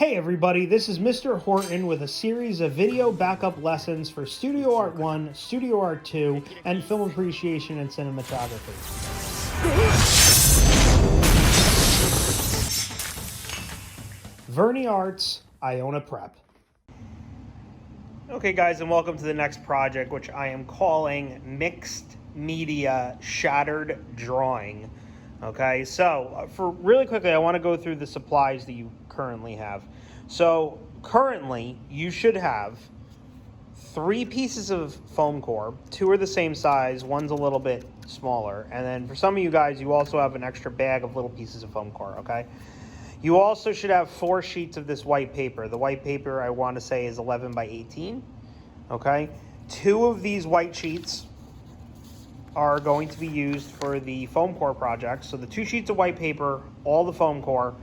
Hey everybody, this is Mr. Horton with a series of video backup lessons for Studio Art 1, Studio Art 2, and film appreciation and cinematography. Verni Arts, Iona Prep. Okay guys, and welcome to the next project, which I am calling Mixed Media Shattered Drawing. Okay, so for really quickly, I want to go through the supplies that you currently have. So currently, you should have 3 pieces of foam core. 2 are the same size, one's a little bit smaller. And then for some of you guys, you also have an extra bag of little pieces of foam core, okay? You also should have 4 sheets of this white paper. The white paper, I want to say, is 11 by 18, okay? 2 of these white sheets are going to be used for the foam core project. So the 2 sheets of white paper, all the foam core,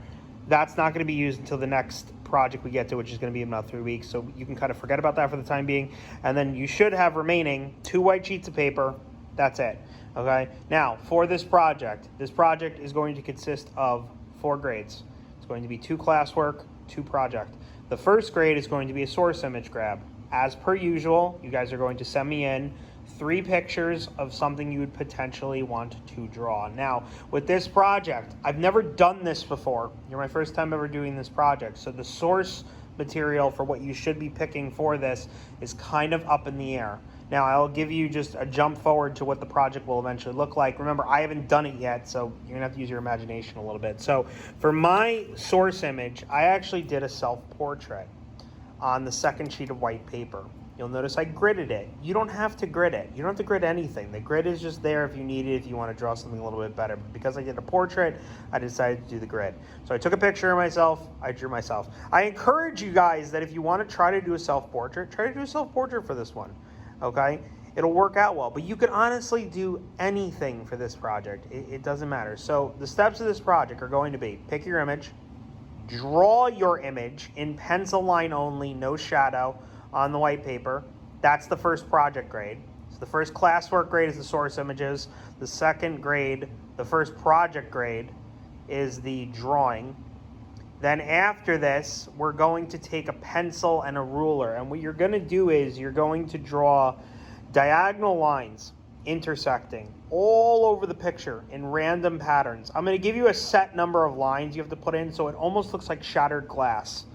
that's not going to be used until the next project we get to, which is going to be in about 3 weeks. So you can kind of forget about that for the time being. And then you should have remaining 2 white sheets of paper. That's it. Okay. Now for this project is going to consist of 4 grades. It's going to be 2 classwork, 2 project. The first grade is going to be a source image grab. As per usual, you guys are going to send me in 3 pictures of something you would potentially want to draw. Now, with this project, I've never done this before. You're my first time ever doing this project. So the source material for what you should be picking for this is kind of up in the air. Now, I'll give you just a jump forward to what the project will eventually look like. Remember, I haven't done it yet, so you're gonna have to use your imagination a little bit. So for my source image, I actually did a self-portrait on the second sheet of white paper. You'll notice I gridded it. You don't have to grid it. You don't have to grid anything. The grid is just there if you need it, if you want to draw something a little bit better. But because I did a portrait, I decided to do the grid. So I took a picture of myself, I drew myself. I encourage you guys that if you want to try to do a self-portrait, try to do a self-portrait for this one, okay? It'll work out well, but you can honestly do anything for this project. It doesn't matter. So the steps of this project are going to be, pick your image, draw your image in pencil line only, no shadow, on the white paper. That's the first project grade. So the first classwork grade is the source images. The second grade, the first project grade, is the drawing. Then after this, we're going to take a pencil and a ruler. And what you're going to do is you're going to draw diagonal lines intersecting all over the picture in random patterns. I'm going to give you a set number of lines you have to put in so it almost looks like shattered glass.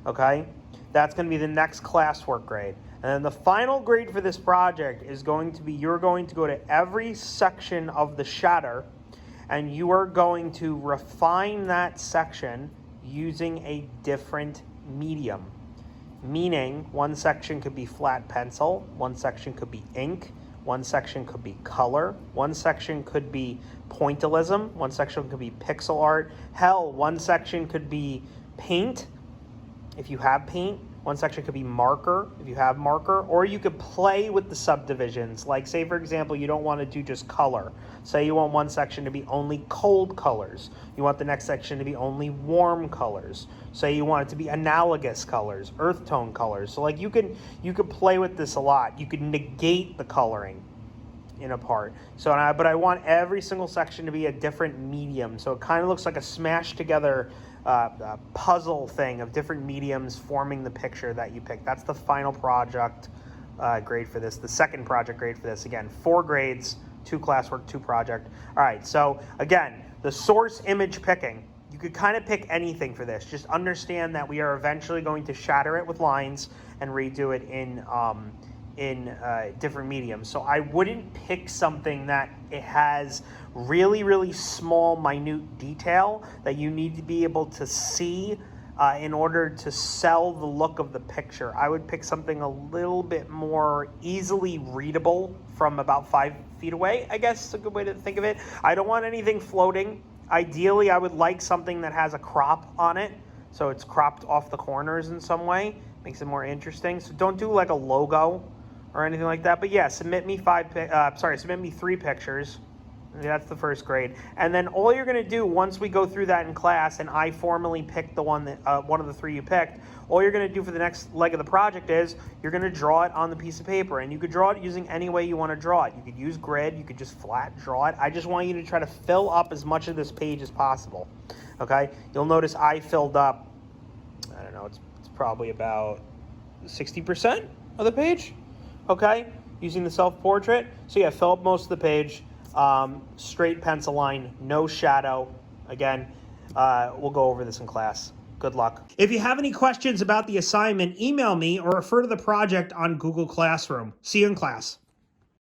Okay? That's going to be the next classwork grade. And then the final grade for this project is going to be, you're going to go to every section of the shatter and you are going to refine that section using a different medium. Meaning, one section could be flat pencil, one section could be ink, one section could be color, one section could be pointillism, one section could be pixel art. Hell, one section could be paint, if you have paint. One section could be marker, if you have marker, or you could play with the subdivisions. Like say, for example, you don't want to do just color. Say you want one section to be only cold colors. You want the next section to be only warm colors. Say you want it to be analogous colors, earth tone colors. So like you could play with this a lot. You could negate the coloring in a part. So, but I want every single section to be a different medium. So it kind of looks like a smashed together puzzle thing of different mediums forming the picture that you pick. That's the final project grade for this. The second project grade for this. Again, 4 grades, 2 classwork, 2 project. All right, so again, the source image picking. You could kind of pick anything for this. Just understand that we are eventually going to shatter it with lines and redo it in different mediums. So I wouldn't pick something that it has really, really small, minute detail that you need to be able to see in order to sell the look of the picture. I would pick something a little bit more easily readable from about 5 feet away, I guess is a good way to think of it. I don't want anything floating. Ideally, I would like something that has a crop on it, so it's cropped off the corners in some way. Makes it more interesting. So don't do like a logo or anything like that. But yeah, submit me 3 pictures. That's the first grade. And then all you're going to do once we go through that in class and I formally pick the one that one of the 3 you picked, all you're going to do for the next leg of the project is you're going to draw it on the piece of paper. And you could draw it using any way you want to draw it. You could use grid. You could just flat draw it. I just want you to try to fill up as much of this page as possible. Okay? You'll notice I filled up, I don't probably about 60% of the page, okay, using the self-portrait. So yeah, fill up most of the page, straight pencil line, no shadow. Again, we'll go over this in class. Good luck. If you have any questions about the assignment, email me or refer to the project on Google Classroom. See you in class.